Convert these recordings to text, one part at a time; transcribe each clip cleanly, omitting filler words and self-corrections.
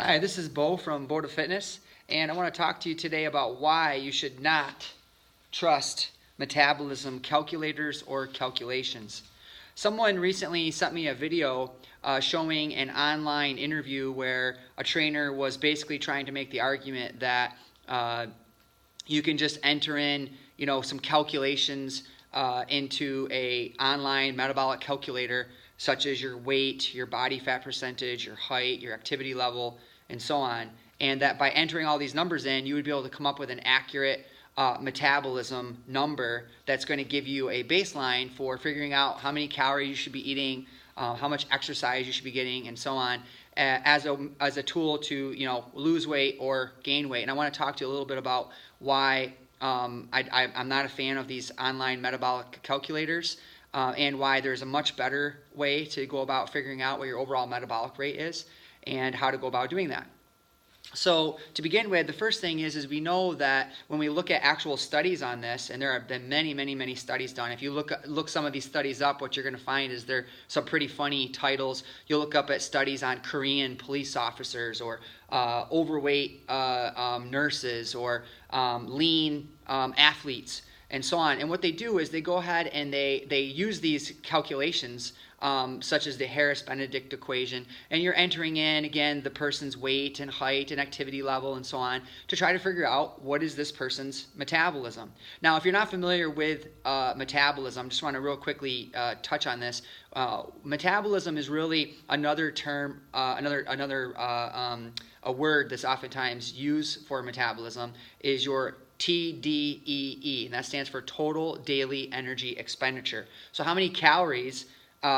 Hi, this is Bo from Bo to Fitness, and I want to talk to you today about why you should not trust metabolism calculators or calculations. Someone recently sent me a video showing an online interview where a trainer was basically trying to make the argument that you can just enter in, some calculations into a online metabolic calculator, such as your weight, your body fat percentage, your height, your activity level, and so on. And that by entering all these numbers in, you would be able to come up with an accurate metabolism number that's going to give you a baseline for figuring out how many calories you should be eating, how much exercise you should be getting, and so on, as a tool to lose weight or gain weight. And I want to talk to you a little bit about why I'm not a fan of these online metabolic calculators, and why there's a much better way to go about figuring out what your overall metabolic rate is and how to go about doing that. So to begin with, the first thing is we know that when we look at actual studies on this, and there have been many studies done. If you look some of these studies up, what you're going to find is they're some pretty funny titles. You'll look up at studies on Korean police officers, or overweight nurses, or lean athletes, and so on. And what they do is they go ahead and they use these calculations, such as the Harris-Benedict equation, and you're entering in, again, the person's weight and height and activity level and so on to try to figure out what is this person's metabolism. Now, if you're not familiar with metabolism, just want to real quickly touch on this. Metabolism is really another term, a word that's oftentimes used for metabolism is your TDEE, and that stands for total daily energy expenditure. So how many calories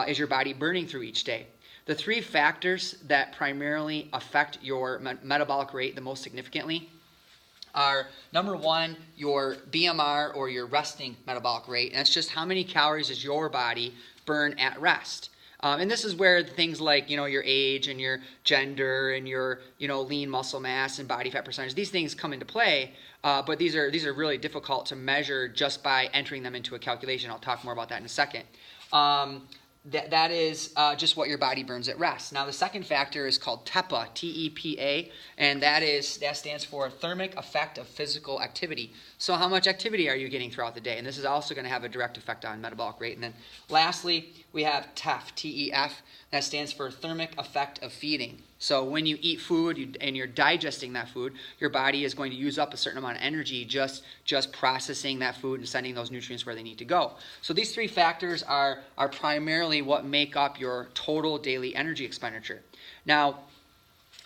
is your body burning through each day? The three factors that primarily affect your metabolic rate the most significantly are, number one, your BMR, or your resting metabolic rate, and that's just how many calories does your body burn at rest. And this is where things like, your age and your gender and your, lean muscle mass and body fat percentage, these things come into play, but these are really difficult to measure just by entering them into a calculation. I'll talk more about that in a second. That is just what your body burns at rest. Now, the second factor is called TEPA, T-E-P-A, and that stands for thermic effect of physical activity. So how much activity are you getting throughout the day? And this is also going to have a direct effect on metabolic rate. And then lastly, we have TEF, T-E-F, that stands for thermic effect of feeding. So when you eat food and you're digesting that food, your body is going to use up a certain amount of energy just processing that food and sending those nutrients where they need to go. So these three factors are primarily what make up your total daily energy expenditure. Now,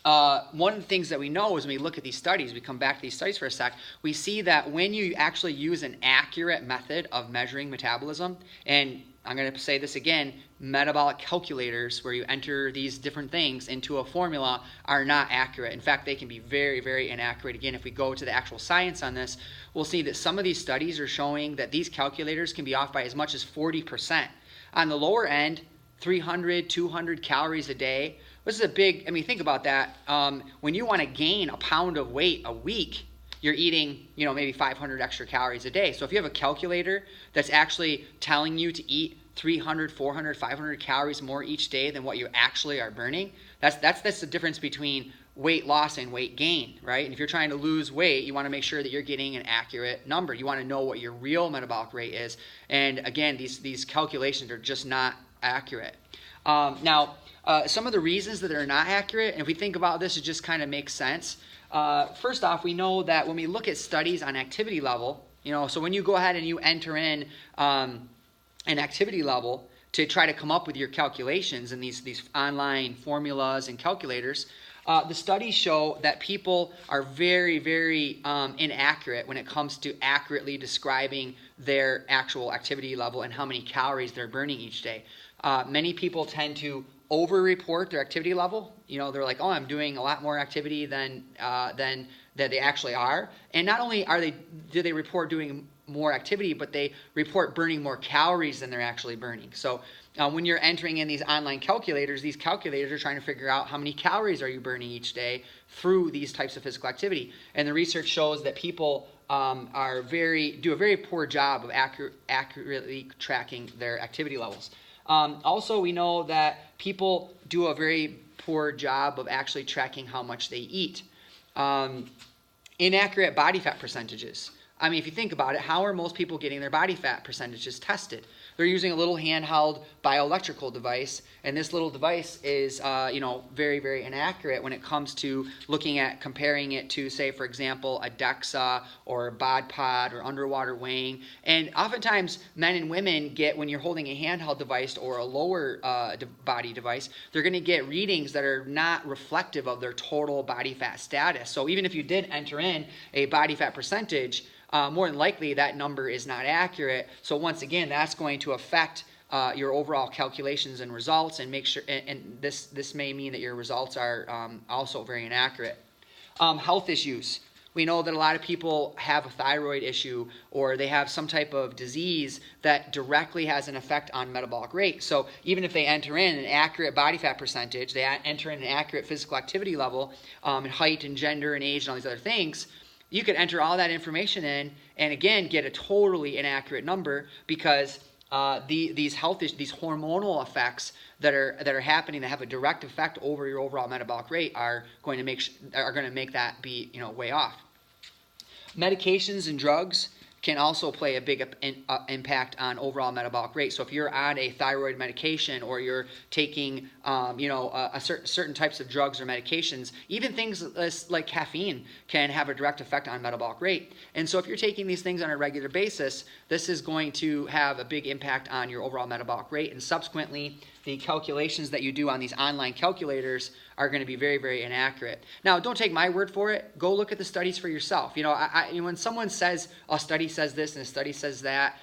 one of the things that we know is when we look at these studies, we come back to these studies for a sec, we see that when you actually use an accurate method of measuring metabolism, and I'm going to say this again, metabolic calculators where you enter these different things into a formula are not accurate. In fact, they can be very inaccurate. Again, if we go to the actual science on this, we'll see that some of these studies are showing that these calculators can be off by as much as 40%. On the lower end, 300, 200 calories a day. This is a big, think about that. When you want to gain a pound of weight a week, you're eating, maybe 500 extra calories a day. So if you have a calculator that's actually telling you to eat 300, 400, 500 calories more each day than what you actually are burning, that's the difference between weight loss and weight gain, right? And if you're trying to lose weight, you want to make sure that you're getting an accurate number. You want to know what your real metabolic rate is. And again, these calculations are just not accurate. Now, some of the reasons that they're not accurate, and if we think about this, it just kind of makes sense. First off, we know that when we look at studies on activity level, so when you go ahead and you enter in an activity level to try to come up with your calculations and these online formulas and calculators, the studies show that people are very inaccurate when it comes to accurately describing their actual activity level and how many calories they're burning each day. Many people tend to over-report their activity level. They're like, oh, I'm doing a lot more activity than they actually are. And not only do they report doing more activity, but they report burning more calories than they're actually burning. So when you're entering in these online calculators, these calculators are trying to figure out how many calories are you burning each day through these types of physical activity. And the research shows that people do a very poor job of accurately tracking their activity levels. Also, we know that people do a very poor job of actually tracking how much they eat. Inaccurate body fat percentages. I mean, if you think about it, how are most people getting their body fat percentages tested? They're using a little handheld bioelectrical device, and this little device is, very, very inaccurate when it comes to looking at comparing it to, say, for example, a DEXA or a bod pod or underwater weighing. And oftentimes, men and women get, when you're holding a handheld device or a lower body device, they're going to get readings that are not reflective of their total body fat status. So even if you did enter in a body fat percentage, more than likely that number is not accurate. So once again, that's going to affect your overall calculations and results, and make sure. And this may mean that your results are also very inaccurate. Health issues. We know that a lot of people have a thyroid issue, or they have some type of disease that directly has an effect on metabolic rate. So even if they enter in an accurate body fat percentage, they enter in an accurate physical activity level, and height and gender and age and all these other things, you could enter all that information in and again get a totally inaccurate number, because these hormonal effects that are happening that have a direct effect over your overall metabolic rate are going to make that be way off. Medications and drugs can also play a big impact on overall metabolic rate. So if you're on a thyroid medication, or you're taking, certain types of drugs or medications, even things like caffeine can have a direct effect on metabolic rate. And so if you're taking these things on a regular basis, this is going to have a big impact on your overall metabolic rate. And subsequently, the calculations that you do on these online calculators are going to be very, very inaccurate. Now, don't take my word for it. Go look at the studies for yourself. When someone says a study says this and a study says that,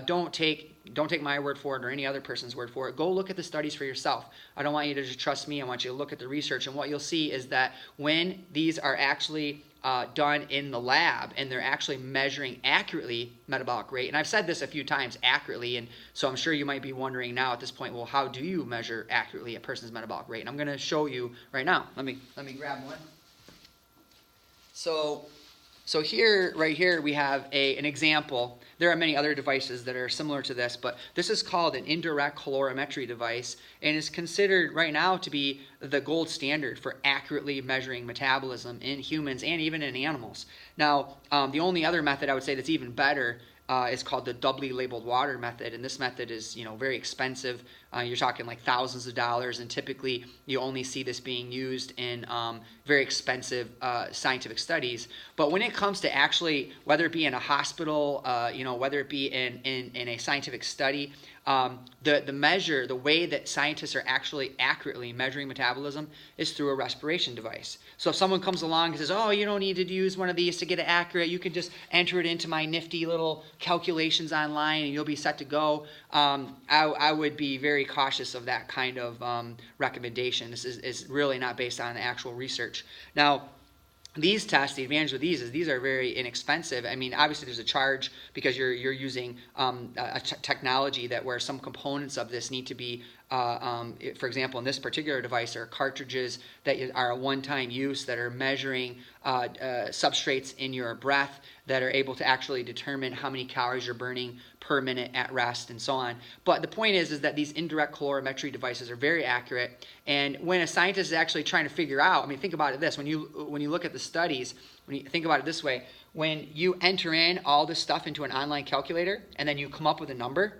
don't take my word for it or any other person's word for it. Go look at the studies for yourself. I don't want you to just trust me. I want you to look at the research. And what you'll see is that when these are actually done in the lab and they're actually measuring accurately metabolic rate, and I've said this a few times, accurately, and so I'm sure you might be wondering now at this point, well, how do you measure accurately a person's metabolic rate? And I'm going to show you right now. Let me grab one. So here, right here, we have an example. There are many other devices that are similar to this, but this is called an indirect calorimetry device, and is considered right now to be the gold standard for accurately measuring metabolism in humans and even in animals. Now, the only other method I would say that's even better is called the doubly labeled water method, and this method is very expensive. You're talking like thousands of dollars, and typically you only see this being used in very expensive scientific studies. But when it comes to actually, whether it be in a hospital, whether it be in a scientific study, the way that scientists are actually accurately measuring metabolism is through a respiration device. So if someone comes along and says, oh, you don't need to use one of these to get it accurate, you can just enter it into my nifty little calculations online and you'll be set to go, I would be very cautious of that kind of recommendation. This is really not based on actual research. Now, these tests, the advantage with these is these are very inexpensive. I mean, obviously there's a charge because you're using technology that where some components of this need to be, for example, in this particular device, there are cartridges that are a one-time use that are measuring substrates in your breath that are able to actually determine how many calories you're burning per minute at rest and so on. But the point is that these indirect calorimetry devices are very accurate. And when a scientist is actually trying to figure out, I mean, think about it this, when you look at the studies, when you think about it this way, when you enter in all this stuff into an online calculator and then you come up with a number,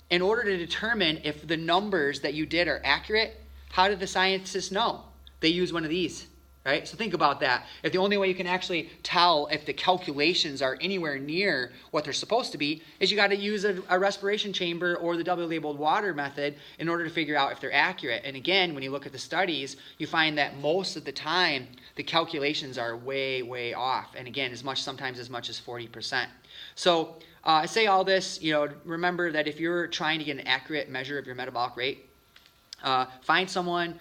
in order to determine if the numbers that you did are accurate, how did the scientists know? They use one of these. Right? So think about that. If the only way you can actually tell if the calculations are anywhere near what they're supposed to be is you got to use a respiration chamber or the double labeled water method in order to figure out if they're accurate. And again, when you look at the studies, you find that most of the time the calculations are way, way off. And again, sometimes as much as 40%. So I say all this, remember that if you're trying to get an accurate measure of your metabolic rate, find someone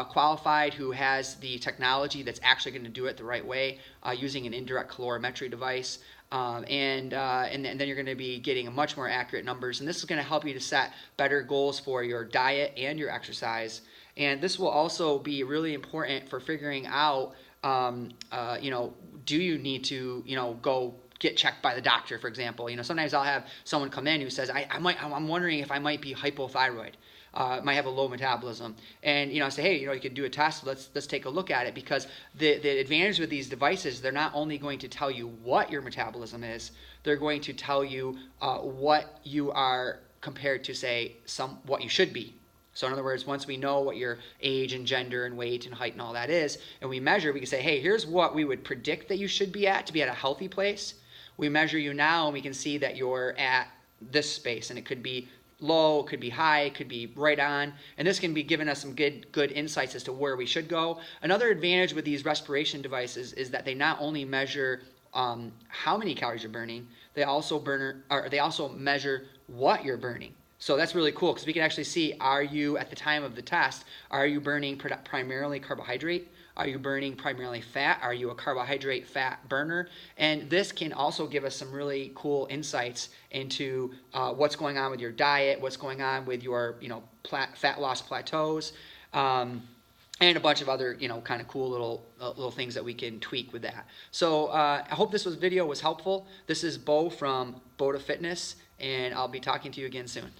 qualified who has the technology that's actually going to do it the right way using an indirect calorimetry device. And then you're going to be getting much more accurate numbers. And this is going to help you to set better goals for your diet and your exercise. And this will also be really important for figuring out, do you need to, go get checked by the doctor, for example. Sometimes I'll have someone come in who says, I'm wondering if I might be hypothyroid. might have a low metabolism. And I say, hey, you could do a test. Let's take a look at it, because the advantage with these devices, they're not only going to tell you what your metabolism is, they're going to tell you what you are compared to, say, what you should be. So in other words, once we know what your age and gender and weight and height and all that is, and we measure, we can say, hey, here's what we would predict that you should be at to be at a healthy place. We measure you now, and we can see that you're at this space, and it could be low, it could be high, it could be right on, and this can be giving us some good insights as to where we should go. Another advantage with these respiration devices is that they not only measure how many calories you're burning, they also measure what you're burning. So that's really cool, because we can actually see, are you, at the time of the test, are you burning primarily carbohydrate? Are you burning primarily fat? Are you a carbohydrate fat burner? And this can also give us some really cool insights into what's going on with your diet, what's going on with your fat loss plateaus, and a bunch of other kind of cool little things that we can tweak with that. So I hope this video was helpful. This is Bo from Bo to Fitness, and I'll be talking to you again soon.